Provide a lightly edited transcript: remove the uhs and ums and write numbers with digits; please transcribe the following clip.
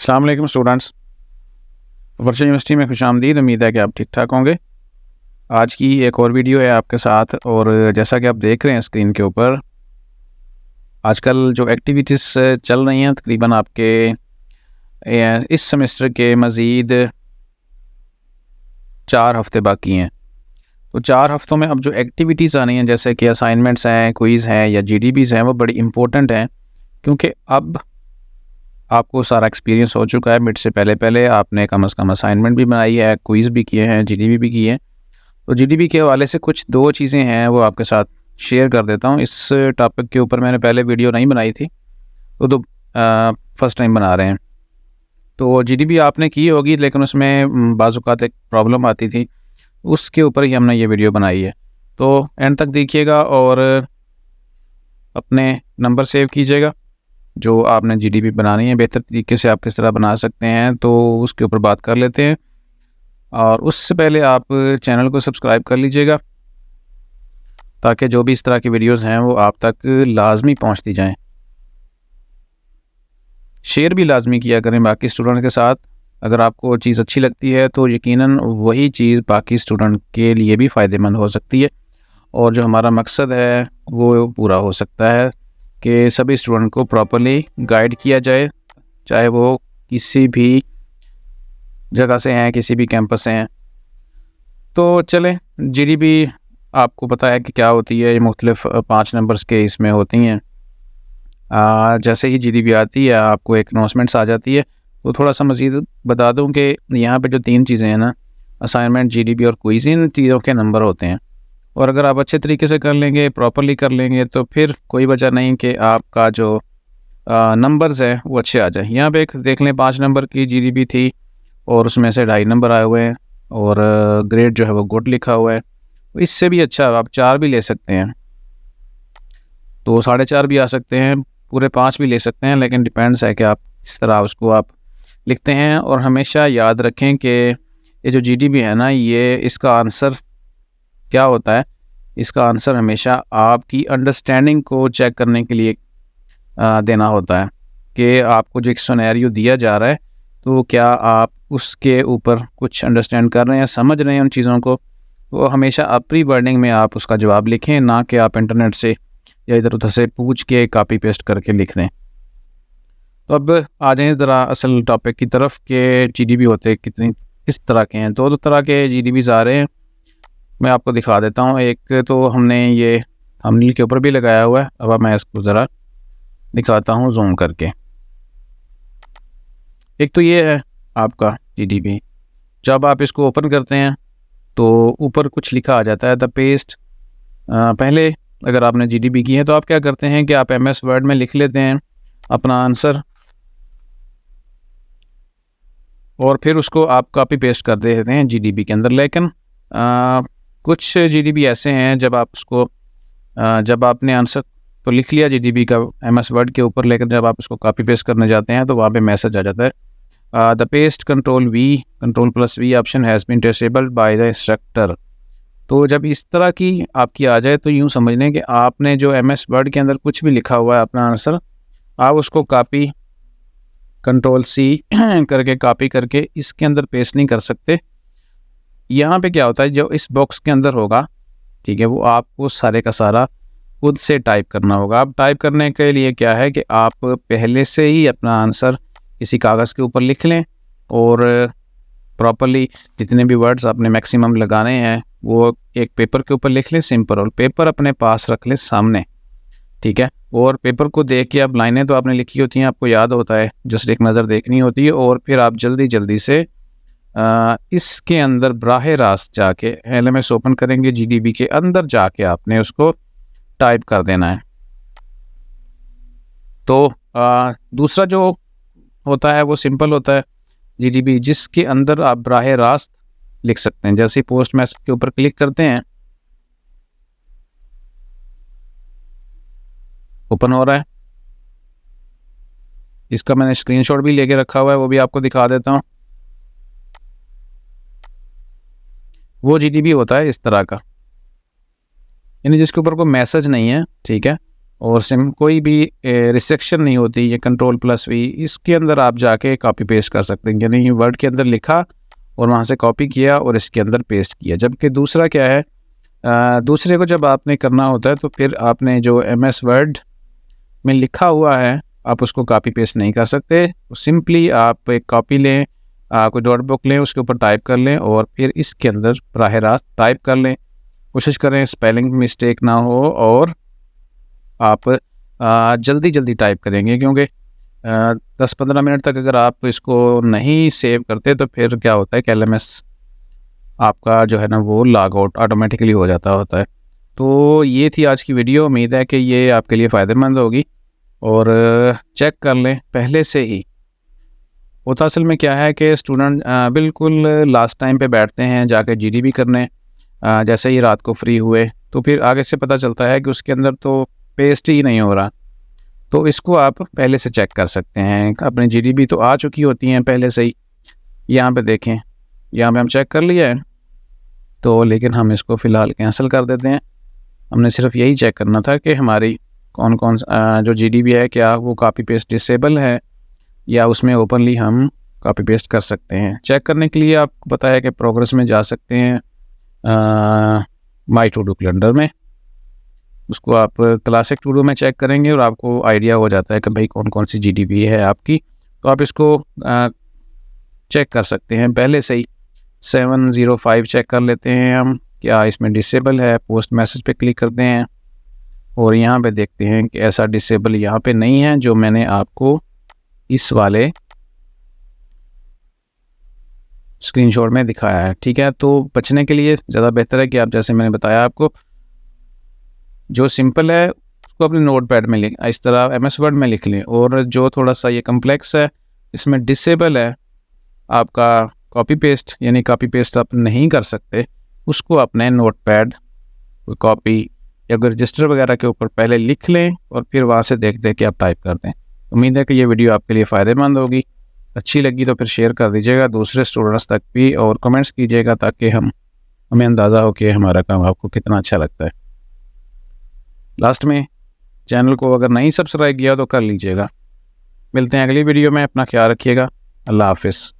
अस्सलाम वालेकुम students, virtual university में खुशामदीद। उम्मीद है कि आप ठीक ठाक होंगे। आज की एक और वीडियो है आपके साथ, और जैसा कि आप देख रहे हैं स्क्रीन के ऊपर, आजकल जो एक्टिविटीज़ चल रही हैं तकरीबन आपके इस सेमेस्टर के मज़ीद 4 हफ़्ते बाकी हैं। तो 4 हफ़्तों में अब जो एक्टिविटीज़ आनी हैं, जैसे कि असाइनमेंट्स हैं, क्विज़ हैं या जीडीबीज़ हैं, वो बड़ी इंपॉर्टेंट हैं, क्योंकि अब आपको सारा एक्सपीरियंस हो चुका है। मिड से पहले आपने कम से कम असाइनमेंट भी बनाई है, क्विज़ भी किए हैं, जीडीबी भी किए हैं। तो जीडीबी के हवाले से कुछ 2 चीज़ें हैं वो आपके साथ शेयर कर देता हूँ। इस टॉपिक के ऊपर मैंने पहले वीडियो नहीं बनाई थी, तो फर्स्ट टाइम बना रहे हैं। तो जीडीबी आपने की होगी, लेकिन उसमें बाज़ औक़ात एक प्रॉब्लम आती थी, उसके ऊपर ही हमने ये वीडियो बनाई है। तो एंड तक देखिएगा और अपने नंबर सेव कीजिएगा। जो आपने जीडीबी बनानी है, बेहतर तरीके से आप किस तरह बना सकते हैं, तो उसके ऊपर बात कर लेते हैं। और उससे पहले आप चैनल को सब्सक्राइब कर लीजिएगा, ताकि जो भी इस तरह की वीडियोस हैं वो आप तक लाजमी पहुंचती जाएं। शेयर भी लाजमी किया करें बाकी स्टूडेंट के साथ। अगर आपको चीज़ अच्छी लगती है तो यकीनन वही चीज़ बाकी स्टूडेंट के लिए भी फ़ायदेमंद हो सकती है, और जो हमारा मकसद है वो पूरा हो सकता है कि सभी स्टूडेंट को प्रॉपर्ली गाइड किया जाए, चाहे वो किसी भी जगह से हैं, किसी भी कैंपस से हैं। तो चलें, जीडीबी आपको पता है कि क्या होती है। ये मुख्तलिफ 5 नंबर्स के इसमें होती हैं। जैसे ही जीडीबी आती है आपको एक अनाउंसमेंट्स आ जाती है। तो थोड़ा सा मज़ीद बता दूं कि यहाँ पे जो 3 चीज़ें हैं ना, असाइनमेंट, जीडीबी और क्विज़, इन चीज़ों के नंबर होते हैं। और अगर आप अच्छे तरीके से कर लेंगे, प्रॉपर्ली कर लेंगे, तो फिर कोई वजह नहीं कि आपका जो नंबर्स है वो अच्छे आ जाए। यहाँ पे एक देख लें, 5 नंबर की जीडीबी थी और उसमें से 2.5 नंबर आए हुए हैं, और ग्रेड जो है वो गुड लिखा हुआ है। इससे भी अच्छा आप 4 भी ले सकते हैं, तो 4.5 भी आ सकते हैं, पूरे 5 भी ले सकते हैं, लेकिन डिपेंड्स है कि आप इस तरह उसको आप लिखते हैं। और हमेशा याद रखें कि ये जो जीडीबी है ना, ये इसका आंसर क्या होता है, इसका आंसर हमेशा आपकी अंडरस्टैंडिंग को चेक करने के लिए देना होता है कि आपको जो एक सिनेरियो दिया जा रहा है, तो क्या आप उसके ऊपर कुछ अंडरस्टैंड कर रहे हैं, समझ रहे हैं उन चीज़ों को। तो हमेशा अपनी वर्डिंग में आप उसका जवाब लिखें, ना कि आप इंटरनेट से या इधर उधर से पूछ के कापी पेस्ट करके लिख दें। तो अब आ जाएं ज़रा असल टॉपिक की तरफ कि जीडीबी होते किस तरह के हैं। 2 तरह के जीडीबीज़ आ रहे हैं, मैं आपको दिखा देता हूँ। एक तो हमने ये थंबनेल के ऊपर भी लगाया हुआ है, अब मैं इसको ज़रा दिखाता हूँ जूम करके। एक तो ये है आपका जीडीबी। जब आप इसको ओपन करते हैं तो ऊपर कुछ लिखा आ जाता है, द पेस्ट। पहले अगर आपने जीडीबी की है तो आप क्या करते हैं कि आप एमएस वर्ड में लिख लेते हैं अपना आंसर, और फिर उसको आप कॉपी पेस्ट कर देते हैं जीडीबी के अंदर। लेकिन कुछ जीडीबी ऐसे हैं जब आप उसको जब आपने आंसर तो लिख लिया जीडीबी का एमएस वर्ड के ऊपर, लेकिन जब आप उसको कॉपी पेस्ट करने जाते हैं तो वहाँ पे मैसेज आ जाता है, the paste control V option has been disabled by the instructor. तो जब इस तरह की आपकी आ जाए तो यूँ समझ लें कि आपने जो एमएस वर्ड के अंदर कुछ भी लिखा हुआ है अपना आंसर, आप उसको कॉपी कंट्रोल+C करके कॉपी करके इसके अंदर पेस्ट नहीं कर सकते। यहाँ पे क्या होता है, जो इस बॉक्स के अंदर होगा, ठीक है, वो आपको सारे का सारा खुद से टाइप करना होगा। अब टाइप करने के लिए क्या है कि आप पहले से ही अपना आंसर किसी कागज़ के ऊपर लिख लें, और प्रॉपर्ली जितने भी वर्ड्स आपने मैक्सिमम लगाने हैं वो एक पेपर के ऊपर लिख लें, सिंपल, और पेपर अपने पास रख लें सामने, ठीक है। और पेपर को देख के आप लाइनें तो आपने लिखी होती हैं, आपको याद होता है, जस्ट एक नज़र देखनी होती है, और फिर आप जल्दी से इसके अंदर बराह रास्त जाके एलएमएस ओपन करेंगे, जीडीबी के अंदर जाके आपने उसको टाइप कर देना है। तो दूसरा जो होता है वो सिंपल होता है जीडीबी, जिसके अंदर आप बराह रास्त लिख सकते हैं। जैसे पोस्ट मैसेज के ऊपर क्लिक करते हैं, ओपन हो रहा है। इसका मैंने स्क्रीनशॉट भी लेके रखा हुआ है, वो भी आपको दिखा देता हूँ। वो जीडीबी होता है इस तरह का, यानी जिसके ऊपर कोई मैसेज नहीं है, ठीक है। और सिम कोई भी रिस्ट्रिक्शन नहीं होती, ये कंट्रोल+V इसके अंदर आप जाके कॉपी पेस्ट कर सकते हैं, यानी वर्ड के अंदर लिखा और वहाँ से कॉपी किया और इसके अंदर पेस्ट किया। जबकि दूसरा क्या है, दूसरे को जब आपने करना होता है तो फिर आपने जो MS वर्ड में लिखा हुआ है आप उसको कॉपी पेस्ट नहीं कर सकते। सिंपली आप एक कॉपी लें, कोई नोटबुक लें, उसके ऊपर टाइप कर लें और फिर इसके अंदर बराह रास्त टाइप कर लें। कोशिश करें स्पेलिंग मिस्टेक ना हो और आप जल्दी जल्दी टाइप करेंगे, क्योंकि 10-15 मिनट तक अगर आप इसको नहीं सेव करते तो फिर क्या होता है कि LMS आपका जो है ना वो लॉग आउट ऑटोमेटिकली हो जाता होता है। तो ये थी आज की वीडियो, उम्मीद है कि ये आपके लिए फ़ायदेमंद होगी और चेक कर लें पहले से ही। होता असल में क्या है कि स्टूडेंट बिल्कुल लास्ट टाइम पे बैठते हैं जाके GDB करने, जैसे ही रात को फ्री हुए तो फिर आगे से पता चलता है कि उसके अंदर तो पेस्ट ही नहीं हो रहा। तो इसको आप पहले से चेक कर सकते हैं, अपनी GDB तो आ चुकी होती हैं पहले से ही। यहाँ पे देखें, यहाँ पे हम चेक कर लिया है तो, लेकिन हम इसको फ़िलहाल कैंसिल कर देते हैं। हमने सिर्फ यही चेक करना था कि हमारी कौन कौन जो GDB है क्या वो कॉपी पेस्ट डिसेबल है या उसमें ओपनली हम कॉपी पेस्ट कर सकते हैं। चेक करने के लिए आपको पता है कि प्रोग्रेस में जा सकते हैं, माई टू डू कैलेंडर में, उसको आप क्लासिक टू डू में चेक करेंगे और आपको आइडिया हो जाता है कि भाई कौन कौन सी GDB है आपकी। तो आप इसको चेक कर सकते हैं पहले से ही। 705 चेक कर लेते हैं हम, क्या इसमें डिसेबल है। पोस्ट मैसेज पे क्लिक करते हैं और यहाँ पे देखते हैं कि ऐसा डिसेबल यहाँ पे नहीं है जो मैंने आपको इस वाले स्क्रीनशॉट में दिखाया है। ठीक है, तो बचने के लिए ज़्यादा बेहतर है कि आप, जैसे मैंने बताया आपको, जो सिंपल है उसको अपने नोटपैड में लिख, इस तरह MS वर्ड में लिख लें, और जो थोड़ा सा ये कम्प्लेक्स है इसमें डिसेबल है आपका कॉपी पेस्ट, यानी कॉपी पेस्ट आप नहीं कर सकते, उसको अपने नोटपैड कॉपी या रजिस्टर वगैरह के ऊपर पहले लिख लें और फिर वहाँ से देख के आप टाइप कर दें। उम्मीद है कि ये वीडियो आपके लिए फ़ायदेमंद होगी। अच्छी लगी तो फिर शेयर कर दीजिएगा दूसरे स्टूडेंट्स तक भी और कमेंट्स कीजिएगा ताकि हमें अंदाज़ा हो कि हमारा काम आपको कितना अच्छा लगता है। लास्ट में चैनल को अगर नहीं सब्सक्राइब किया तो कर लीजिएगा। मिलते हैं अगली वीडियो में, अपना ख्याल रखिएगा। अल्लाह हाफ़िज़।